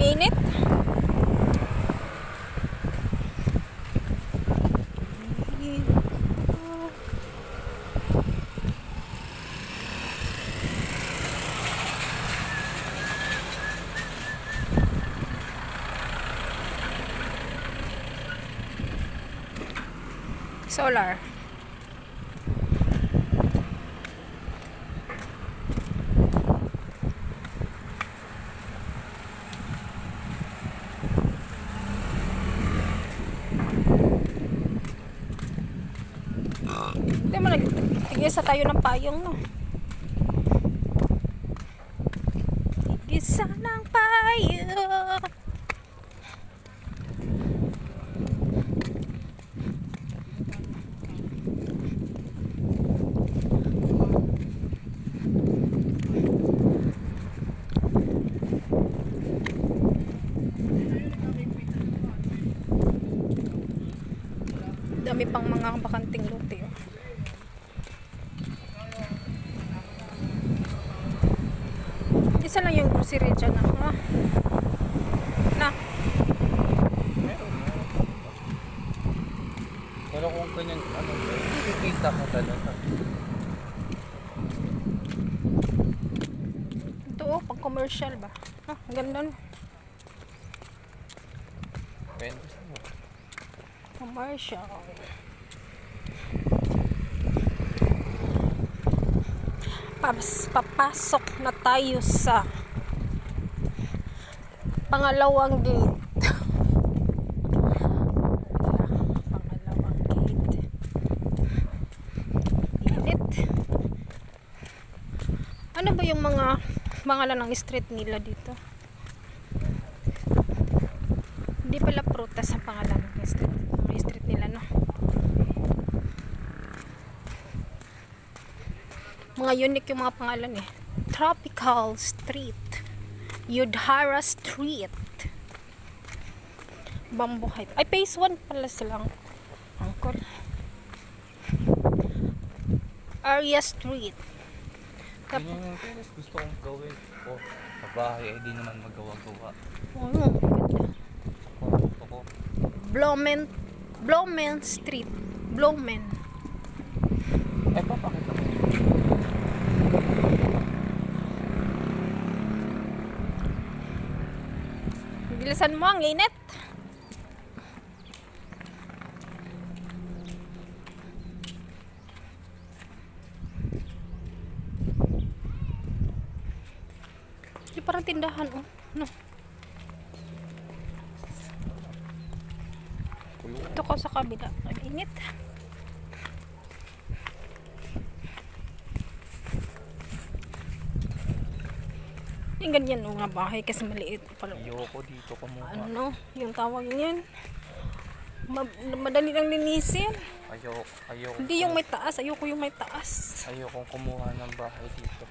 Init. Solar. Hindi mo nagtigisa tayo ng payong, no? Tigisa ng payong. Dami pang mga bakanting lote, oh. Isa lang yung grocery dyan, ha? Na? Pero kung ganyan, ikikita mo talaga. Ito, oh, pang commercial ba? Ah, ganda, no? Depende sa'yo. Commercial. Papasok na tayo sa pangalawang gate. Pangalawang gate. Init. Ano ba yung mga pangalan ng street nila dito? Hindi pala prutas ang pangalan ng street nila, no? Mga unique yung mga pangalan, eh. Tropical Street, Yudhara Street, Bamboo Heights. Ay, phase 1 pala silang angkol. Area Street. Ganyan yung teres gusto kong gawin ko sa bahay, ay di naman magawa-gawa. Ano, ganda. Gusto ko. Blomen Street. Blomen. Ay, papakita mo. Bilisan mo, ang init. Di parang tindahan, oh. No. Ito ko sa kabila. Ang init. Yung ganyan, oh, nga bahay kasi maliit. Ayoko dito kumuha. Ano, yung tawag niyan. Madali lang linisin. Ayoko. Hindi yung may taas. Ayoko yung may taas. Ayoko kumuha ng bahay dito.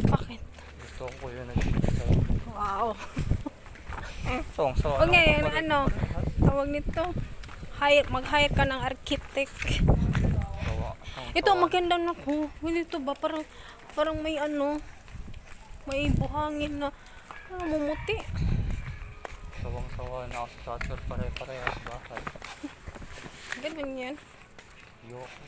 Bakit? Gusto ko yung nag-dito. Wow. So, Okay, ano, tawag nito. Mag-hire ka ng architect. Ito, maganda na ko. Dito ba? Parang may ano, may buhangin na mumuti. Sawang-sawa na ako sa pare-parehas bahay. Ganun yan. Ayoko.